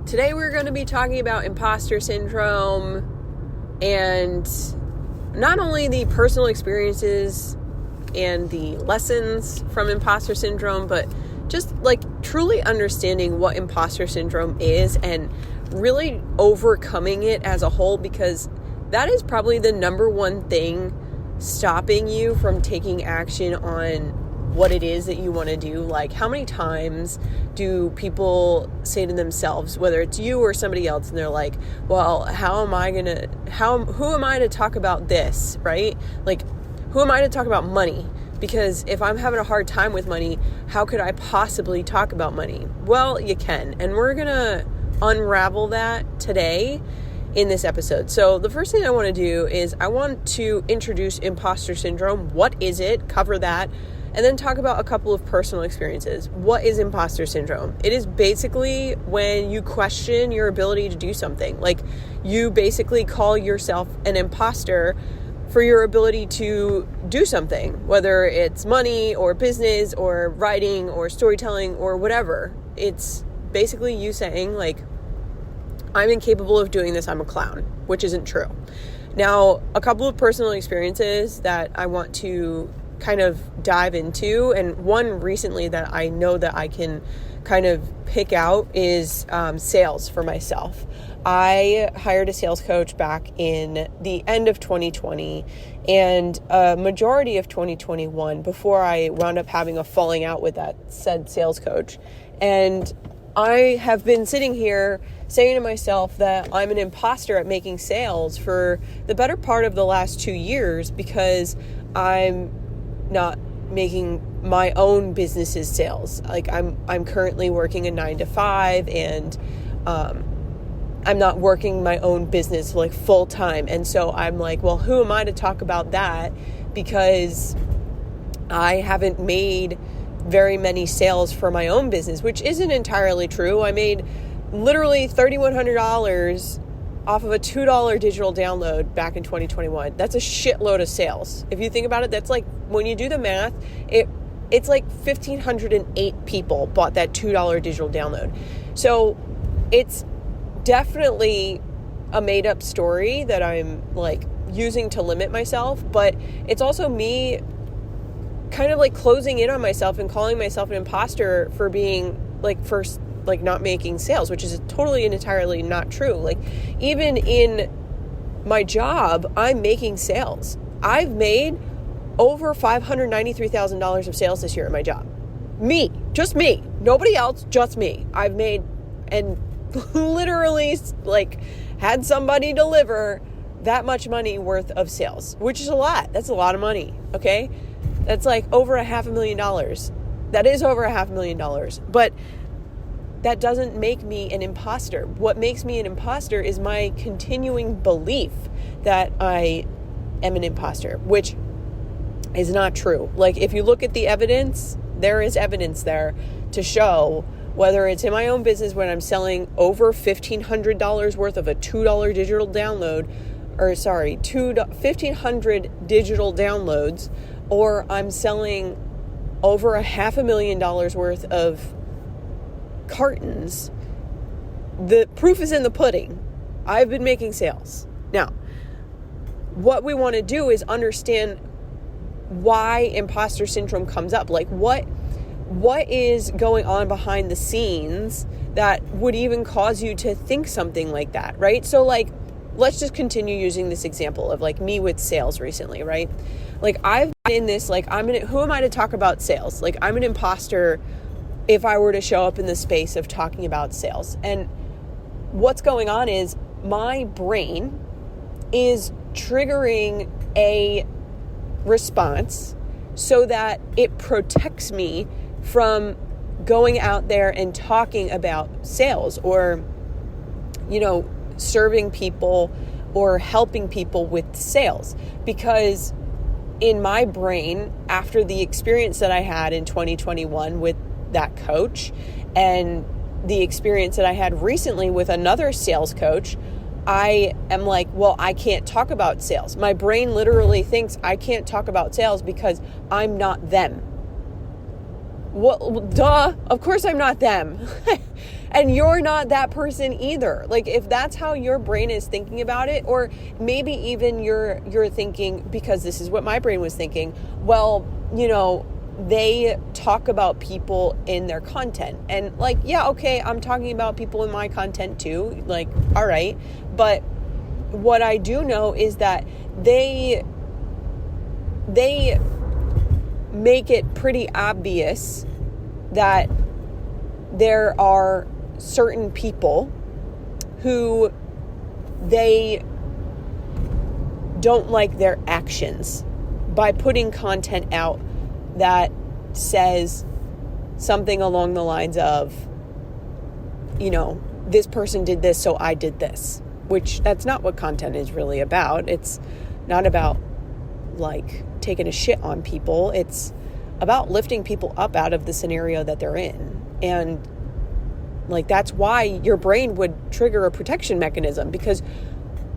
Today we're going to be talking about imposter syndrome and not only the personal experiences and the lessons from imposter syndrome, but just like truly understanding what imposter syndrome is and really overcoming it as a whole, because that is probably the number one thing stopping you from taking action on what it is that you want to do. Like, how many times do people say to themselves, whether it's you or somebody else, and they're like, well, who am I to talk about this, right? Like, who am I to talk about money? Because if I'm having a hard time with money, how could I possibly talk about money? Well, you can. And we're going to unravel that today in this episode. So the first thing I want to do is I want to introduce imposter syndrome. What is it? Cover that. And then talk about a couple of personal experiences. What is imposter syndrome? It is basically when you question your ability to do something. Like, you basically call yourself an imposter for your ability to do something, whether it's money or business or writing or storytelling or whatever. It's basically you saying, like, I'm incapable of doing this, I'm a clown, which isn't true. Now, a couple of personal experiences that I want to kind of dive into, and one recently that I know that I can kind of pick out is sales for myself. I hired a sales coach back in the end of 2020 and a majority of 2021 before I wound up having a falling out with that said sales coach. And I have been sitting here saying to myself that I'm an imposter at making sales for the better part of the last 2 years because I'm not making my own business's sales. Like, I'm currently working a 9-to-5 and I'm not working my own business like full time. And so I'm like, well, who am I to talk about that? Because I haven't made very many sales for my own business, which isn't entirely true. I made literally $3,100 off of a $2 digital download back in 2021. That's a shitload of sales. If you think about it, that's like, when you do the math, it's like 1,508 people bought that $2 digital download. So it's definitely a made up story that I'm like using to limit myself, but it's also me kind of like closing in on myself and calling myself an imposter for being like not making sales, which is totally and entirely not true. Like, even in my job, I'm making sales. I've made over $593,000 of sales this year in my job. Me, just me, nobody else, just me. I've made and literally like had somebody deliver that much money worth of sales, which is a lot. That's a lot of money. Okay. That's like over $500,000. That is over $500,000, but that doesn't make me an imposter. What makes me an imposter is my continuing belief that I am an imposter, which is not true. Like, if you look at the evidence, there is evidence there to show, whether it's in my own business when I'm selling over $1,500 worth of a $2 digital download, or sorry, 1,500 digital downloads, or I'm selling over $500,000 worth of cartons. The proof is in the pudding. I've been making sales. Now, what we want to do is understand why imposter syndrome comes up. Like, what is going on behind the scenes that would even cause you to think something like that, right? So, like, let's just continue using this example of like me with sales recently, right? Like, I've been in this, like, who am I to talk about sales? Like, I'm an imposter if I were to show up in the space of talking about sales. And what's going on is my brain is triggering a response so that it protects me from going out there and talking about sales or, serving people or helping people with sales. Because in my brain, after the experience that I had in 2021 with that coach and the experience that I had recently with another sales coach, I am like, well, I can't talk about sales. My brain literally thinks I can't talk about sales because I'm not them. well, duh, of course I'm not them. And you're not that person either. Like, if that's how your brain is thinking about it, or maybe even you're thinking, because this is what my brain was thinking, well, they talk about people in their content. And like, yeah, okay, I'm talking about people in my content too. Like, all right. But what I do know is that they make it pretty obvious that there are certain people who they don't like their actions by putting content out that says something along the lines of, this person did this, so I did this, which that's not what content is really about. It's not about like taking a shit on people. It's about lifting people up out of the scenario that they're in. And like, that's why your brain would trigger a protection mechanism, because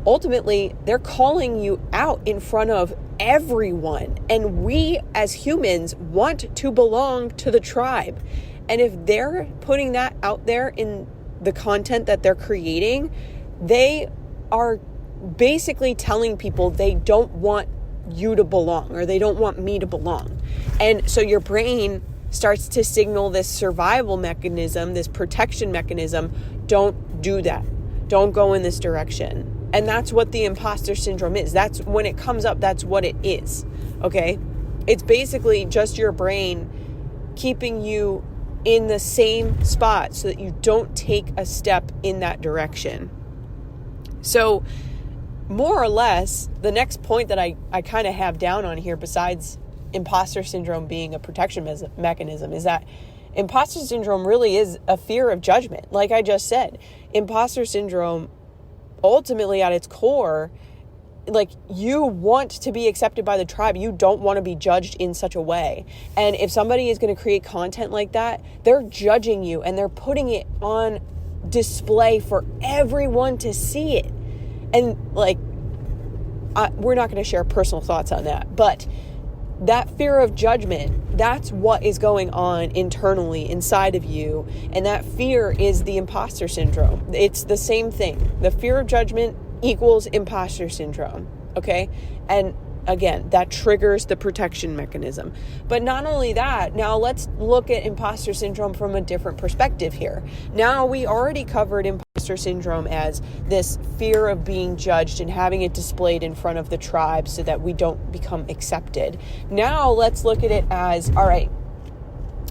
ultimately they're calling you out in front of everyone. And we as humans want to belong to the tribe. And if they're putting that out there in the content that they're creating, they are basically telling people they don't want you to belong, or they don't want me to belong. And so your brain starts to signal this survival mechanism, this protection mechanism. Don't do that. Don't go in this direction. And that's what the imposter syndrome is. That's when it comes up, that's what it is. Okay? It's basically just your brain keeping you in the same spot so that you don't take a step in that direction. So more or less, the next point that I kind of have down on here, besides imposter syndrome being a protection mechanism, is that imposter syndrome really is a fear of judgment. Like I just said, imposter syndrome, ultimately at its core, like, you want to be accepted by the tribe. You don't want to be judged in such a way. And if somebody is going to create content like that, they're judging you and they're putting it on display for everyone to see it. And like, we're not going to share personal thoughts on that, but that fear of judgment, that's what is going on internally inside of you. And that fear is the imposter syndrome. It's the same thing. The fear of judgment equals imposter syndrome. Okay. And again, that triggers the protection mechanism. But not only that, now let's look at imposter syndrome from a different perspective here. Now, we already covered imposter syndrome as this fear of being judged and having it displayed in front of the tribe so that we don't become accepted. Now let's look at it as, all right,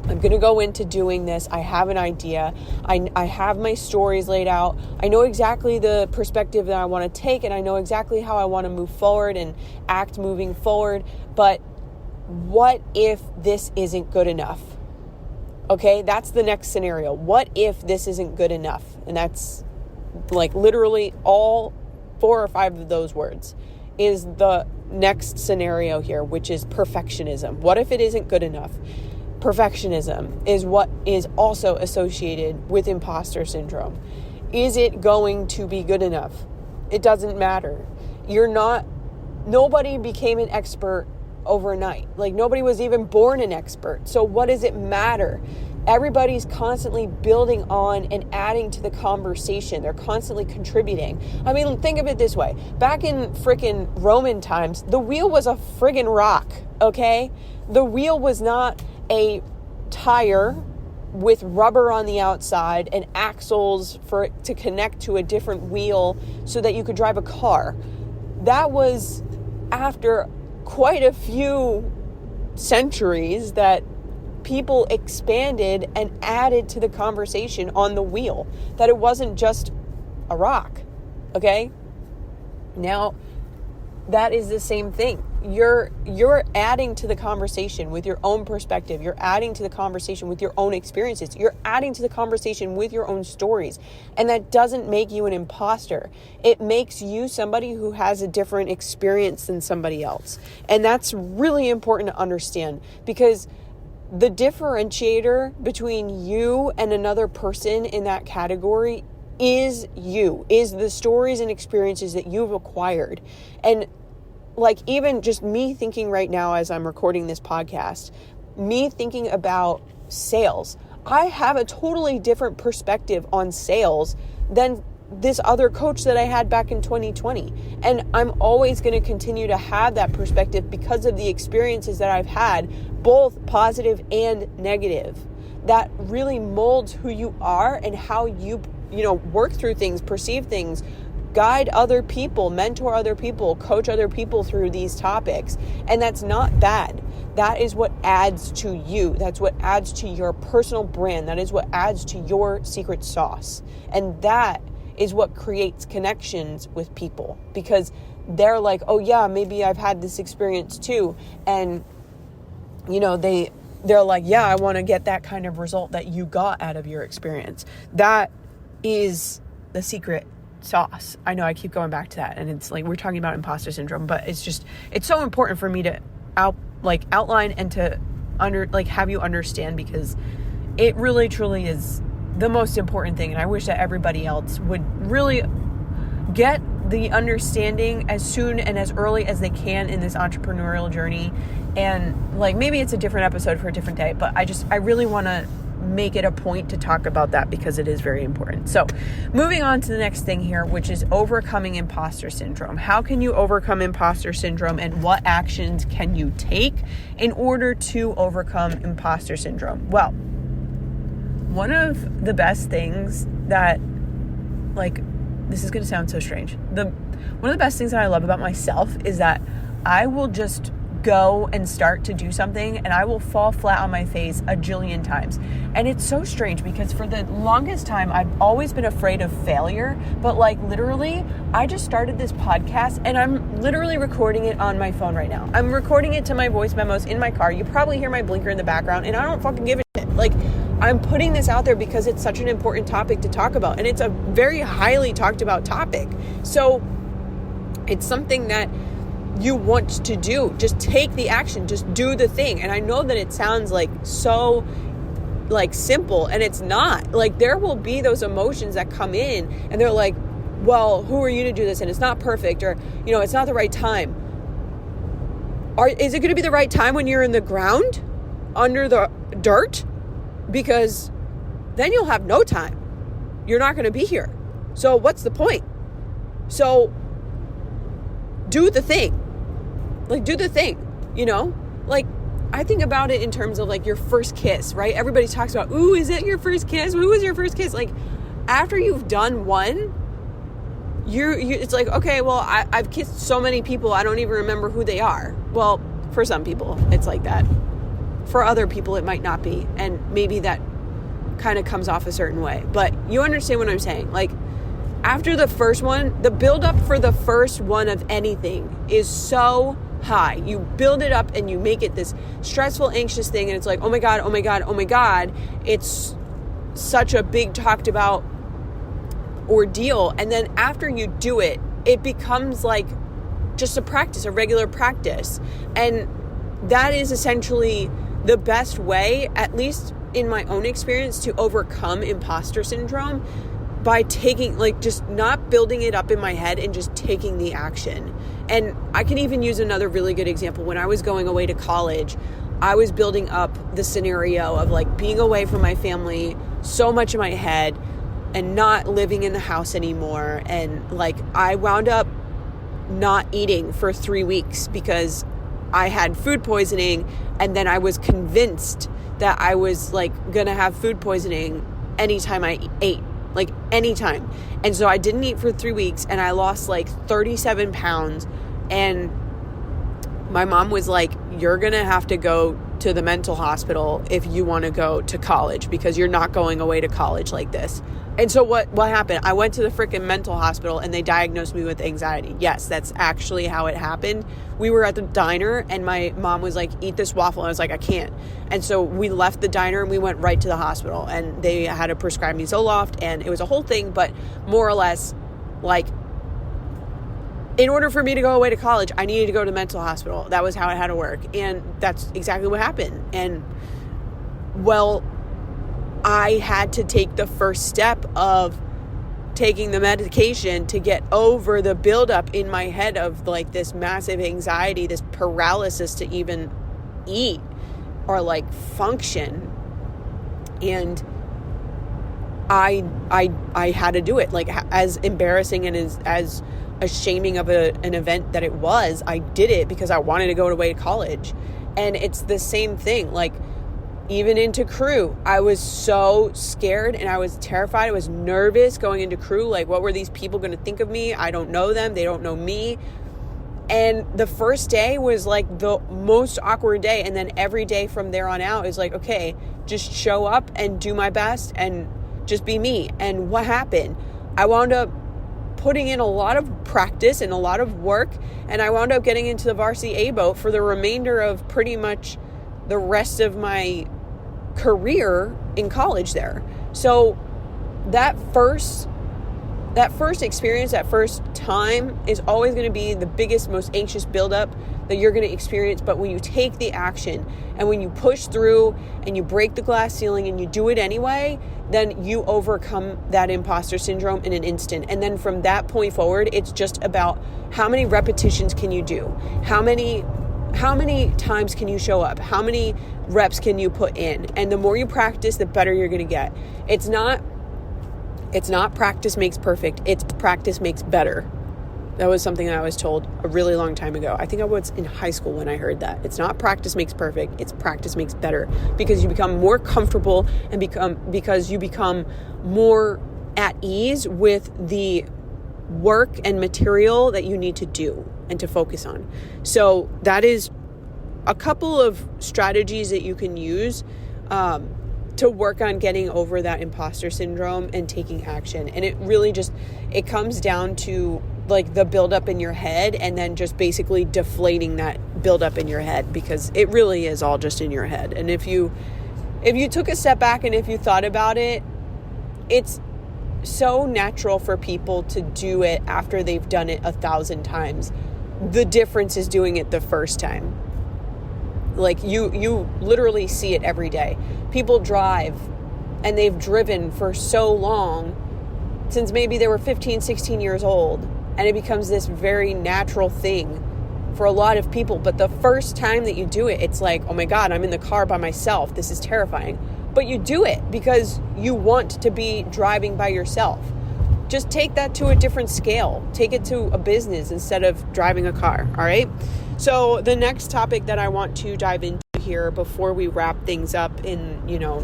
I'm going to go into doing this. I have an idea. I have my stories laid out. I know exactly the perspective that I want to take, and I know exactly how I want to move forward and act moving forward. But what if this isn't good enough? Okay, that's the next scenario. What if this isn't good enough? And that's like literally all 4 or 5 of those words is the next scenario here, which is perfectionism. What if it isn't good enough? Perfectionism is what is also associated with imposter syndrome. Is it going to be good enough? It doesn't matter. Nobody became an expert overnight. Like, nobody was even born an expert. So what does it matter? Everybody's constantly building on and adding to the conversation. They're constantly contributing. I mean, think of it this way. Back in frickin' Roman times, the wheel was a friggin' rock, okay? The wheel was not a tire with rubber on the outside and axles for it to connect to a different wheel so that you could drive a car. That was after quite a few centuries that people expanded and added to the conversation on the wheel, that it wasn't just a rock, okay? Now, that is the same thing. You're adding to the conversation with your own perspective. You're adding to the conversation with your own experiences. You're adding to the conversation with your own stories. And that doesn't make you an imposter. It makes you somebody who has a different experience than somebody else. And that's really important to understand, because the differentiator between you and another person in that category is you, is the stories and experiences that you've acquired. And like, even just me thinking right now as I'm recording this podcast, me thinking about sales. I have a totally different perspective on sales than this other coach that I had back in 2020. And I'm always going to continue to have that perspective because of the experiences that I've had, both positive and negative, that really molds who you are and how you work through things, perceive things, guide other people, mentor other people, coach other people through these topics. And that's not bad. That is what adds to you. That's what adds to your personal brand. That is what adds to your secret sauce. And that is what creates connections with people, because they're like, oh yeah, maybe I've had this experience too. And, they're like, yeah, I want to get that kind of result that you got out of your experience. That is the secret sauce. I know I keep going back to that, and it's like we're talking about imposter syndrome, but it's so important for me to outline and to have you understand, because it really truly is the most important thing. And I wish that everybody else would really get the understanding as soon and as early as they can in this entrepreneurial journey. And maybe it's a different episode for a different day, but I really want to make it a point to talk about that because it is very important. So moving on to the next thing here, which is overcoming imposter syndrome. How can you overcome imposter syndrome, and what actions can you take in order to overcome imposter syndrome? Well, one of the best things that, this is going to sound so strange. One of the best things that I love about myself is that I will just go and start to do something and I will fall flat on my face a jillion times. And it's so strange because for the longest time, I've always been afraid of failure. But literally, I just started this podcast and I'm literally recording it on my phone right now. I'm recording it to my voice memos in my car. You probably hear my blinker in the background and I don't fucking give a shit. I'm putting this out there because it's such an important topic to talk about. And it's a very highly talked about topic. So it's something that you want to do. Just take the action, just do the thing. And I know that it sounds so simple, and it's not. There will be those emotions that come in and they're like, well, who are you to do this? And it's not perfect, or, it's not the right time. Is it going to be the right time when you're in the ground under the dirt? Because then you'll have no time. You're not going to be here. So what's the point? So do the thing. Do the thing, I think about it in terms of your first kiss, right? Everybody talks about, ooh, is it your first kiss? Who was your first kiss? After you've done one, it's okay, well, I've kissed so many people, I don't even remember who they are. Well, for some people, it's like that. For other people, it might not be. And maybe that kind of comes off a certain way. But you understand what I'm saying. After the first one, the buildup for the first one of anything is so high. You build it up and you make it this stressful, anxious thing. And it's oh my God, oh my God, oh my God. It's such a big talked about ordeal. And then after you do it, it becomes just a practice, a regular practice. And that is essentially the best way, at least in my own experience, to overcome imposter syndrome, by taking, just not building it up in my head and just taking the action. And I can even use another really good example. When I was going away to college, I was building up the scenario of being away from my family so much in my head and not living in the house anymore. And I wound up not eating for 3 weeks because I had food poisoning. And then I was convinced that I was gonna have food poisoning anytime I ate. Anytime. And so I didn't eat for 3 weeks and I lost 37 pounds. And my mom was you're going to have to go to the mental hospital if you want to go to college, because you're not going away to college like this. And so what happened? I went to the freaking mental hospital and they diagnosed me with anxiety. Yes, that's actually how it happened. We were at the diner and my mom was eat this waffle. And I was I can't. And so we left the diner and we went right to the hospital and they had to prescribe me Zoloft and it was a whole thing, but more or less in order for me to go away to college, I needed to go to the mental hospital. That was how it had to work. And that's exactly what happened. And I had to take the first step of taking the medication to get over the buildup in my head of this massive anxiety, this paralysis to even eat or function. And I had to do it. Like, as embarrassing and as a shaming of an event that it was, I did it because I wanted to go away to college. And it's the same thing. Like, even into crew, I was so scared and I was terrified. I was nervous going into crew. Like, what were these people going to think of me? I don't know them. They don't know me. And the first day was like the most awkward day. And then every day from there on out is like, okay, just show up and do my best and just be me. And what happened? I wound up putting in a lot of practice and a lot of work. And I wound up getting into the varsity A boat for the remainder of pretty much the rest of my career in college there. So that first experience, that first time is always going to be the biggest, most anxious buildup that you're going to experience. But when you take the action and when you push through and you break the glass ceiling and you do it anyway, then you overcome that imposter syndrome in an instant. And then from that point forward, it's just about how many repetitions can you do? How many times can you show up? How many reps can you put in? And the more you practice, the better you're going to get. It's not practice makes perfect. It's practice makes better. That was something that I was told a really long time ago. I think I was in high school when I heard that. It's not practice makes perfect. It's practice makes better, because you become more comfortable and because you become more at ease with the work and material that you need to do and to focus on. So that is a couple of strategies that you can use to work on getting over that imposter syndrome and taking action. And it really it comes down to like the buildup in your head and then just basically deflating that buildup in your head, because it really is all just in your head. And if you took a step back and if you thought about it, it's so natural for people to do it after they've done it 1,000 times. The difference is doing it the first time. Like you literally see it every day. People drive and they've driven for so long, since maybe they were 15, 16 years old, and it becomes this very natural thing for a lot of people. But the first time that you do it, it's like, oh my God, I'm in the car by myself. This is terrifying. But you do it because you want to be driving by yourself. Just take that to a different scale. Take it to a business instead of driving a car. All right. So the next topic that I want to dive into here before we wrap things up and,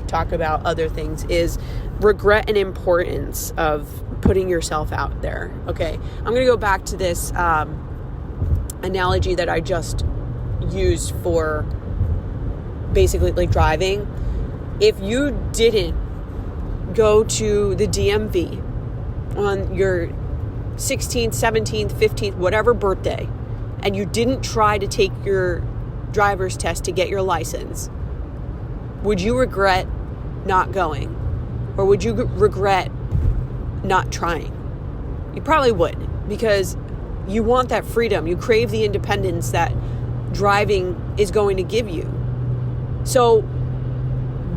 talk about other things is regret and importance of putting yourself out there. Okay. I'm going to go back to this analogy that I just used for basically like driving. If you didn't go to the DMV on your 16th, 17th, 15th, whatever birthday, and you didn't try to take your driver's test to get your license, would you regret not going? Or would you regret not trying? You probably would, because you want that freedom. You crave the independence that driving is going to give you. So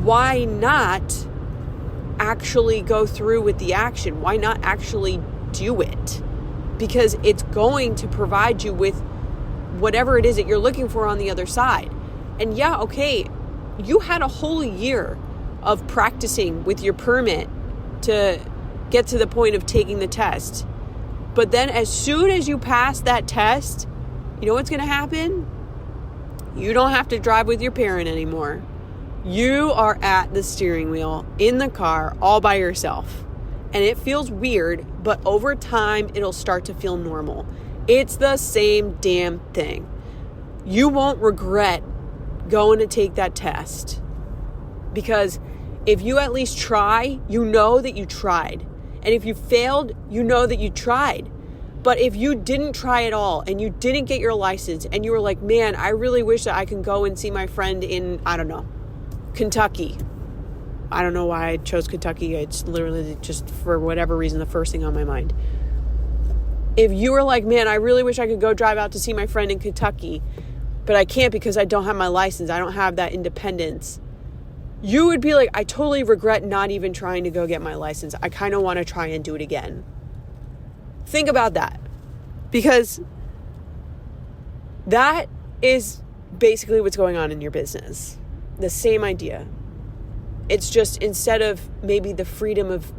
why not actually go through with the action? Why not actually do it? Because it's going to provide you with whatever it is that you're looking for on the other side. And yeah, okay, you had a whole year of practicing with your permit to get to the point of taking the test. But then as soon as you pass that test, you know what's going to happen? You don't have to drive with your parent anymore. You are at the steering wheel in the car all by yourself. And it feels weird, but over time, it'll start to feel normal. It's the same damn thing. You won't regret going to take that test, because if you at least try, you know that you tried. And if you failed, you know that you tried. But if you didn't try at all and you didn't get your license and you were like, man, I really wish that I can go and see my friend in, I don't know, Kentucky. I don't know why I chose Kentucky. It's literally just for whatever reason the first thing on my mind. If you were like, man, I really wish I could go drive out to see my friend in Kentucky, but I can't because I don't have my license. I don't have that independence. You would be like, I totally regret not even trying to go get my license. I kind of want to try and do it again. Think about that, because that is basically what's going on in your business. The same idea. It's just, instead of maybe the freedom of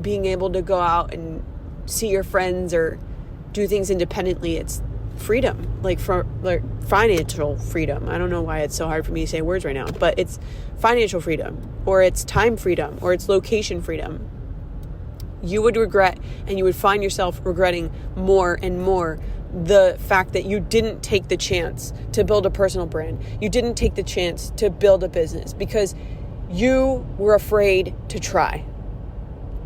being able to go out and see your friends or do things independently, it's freedom, like financial freedom. I don't know why it's so hard for me to say words right now, but it's financial freedom, or it's time freedom, or it's location freedom. You would regret, and you would find yourself regretting more and more, the fact that you didn't take the chance to build a personal brand. You didn't take the chance to build a business because you were afraid to try.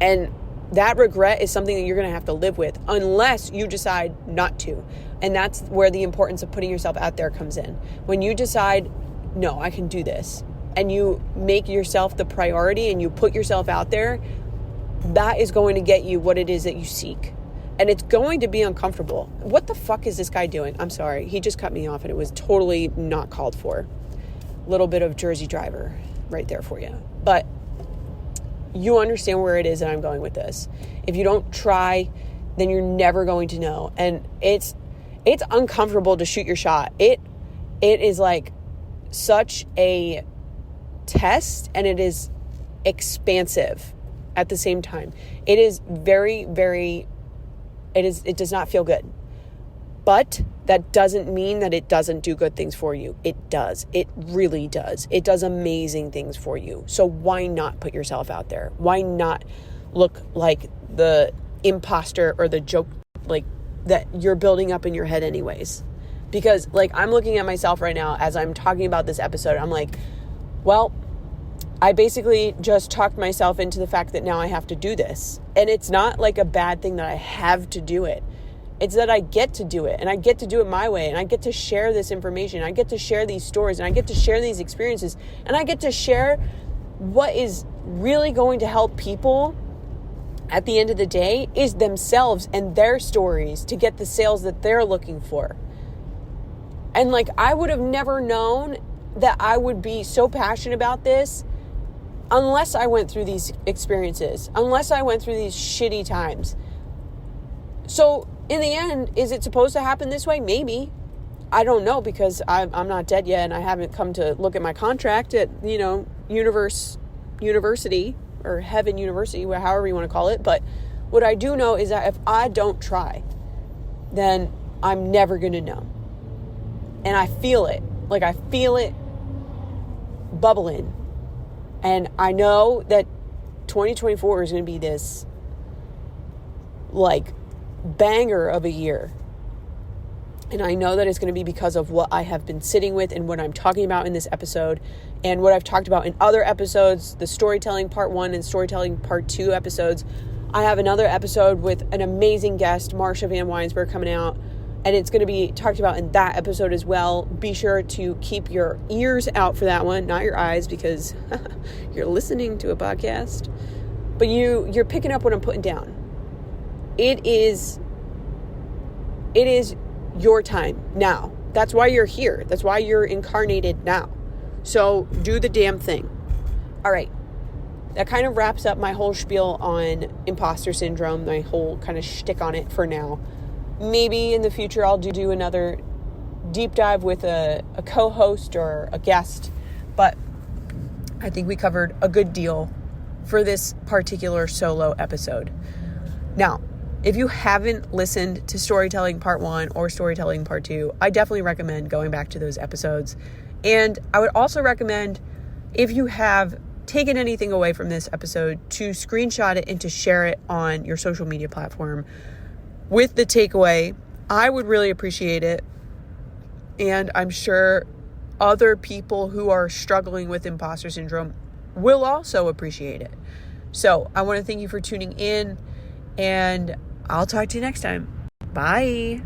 And that regret is something that you're going to have to live with unless you decide not to. And that's where the importance of putting yourself out there comes in. When you decide, no, I can do this, and you make yourself the priority and you put yourself out there, that is going to get you what it is that you seek. And it's going to be uncomfortable. What the fuck is this guy doing? I'm sorry. He just cut me off and it was totally not called for. Little bit of Jersey Driver right there for you. But you understand where it is that I'm going with this. If you don't try, then you're never going to know. And it's uncomfortable to shoot your shot. It is like such a test, and it is expansive at the same time. It is very, very, it does not feel good. But that doesn't mean that it doesn't do good things for you. It does. It really does. It does amazing things for you. So why not put yourself out there? Why not look like the imposter or the joke, like, that you're building up in your head anyways? Because, like, I'm looking at myself right now as I'm talking about this episode. I'm like, well, I basically just talked myself into the fact that now I have to do this. And it's not like a bad thing that I have to do it. It's that I get to do it, and I get to do it my way, and I get to share this information. I get to share these stories, and I get to share these experiences, and I get to share what is really going to help people at the end of the day is themselves and their stories to get the sales that they're looking for. And like, I would have never known that I would be so passionate about this unless I went through these experiences, unless I went through these shitty times. So in the end, is it supposed to happen this way? Maybe. I don't know, because I'm not dead yet, and I haven't come to look at my contract at, University or Heaven University, however you want to call it. But what I do know is that if I don't try, then I'm never going to know. And I feel it. Like, I feel it bubbling. And I know that 2024 is going to be this, like, banger of a year. And I know that it's going to be because of what I have been sitting with and what I'm talking about in this episode and what I've talked about in other episodes, the storytelling part 1 and storytelling part 2 episodes. I have another episode with an amazing guest, Marsha Van Weinsberg, coming out, and it's going to be talked about in that episode as well. Be sure to keep your ears out for that one, not your eyes, because you're listening to a podcast, but you're picking up what I'm putting down. It is your time now. That's why you're here. That's why you're incarnated now. So do the damn thing. All right. That kind of wraps up my whole spiel on imposter syndrome, my whole kind of shtick on it for now. Maybe in the future I'll do another deep dive with a co-host or a guest. But I think we covered a good deal for this particular solo episode. Now, if you haven't listened to Storytelling Part 1 or Storytelling Part 2, I definitely recommend going back to those episodes. And I would also recommend, if you have taken anything away from this episode, to screenshot it and to share it on your social media platform with the takeaway. I would really appreciate it. And I'm sure other people who are struggling with imposter syndrome will also appreciate it. So I want to thank you for tuning in, and I'll talk to you next time. Bye.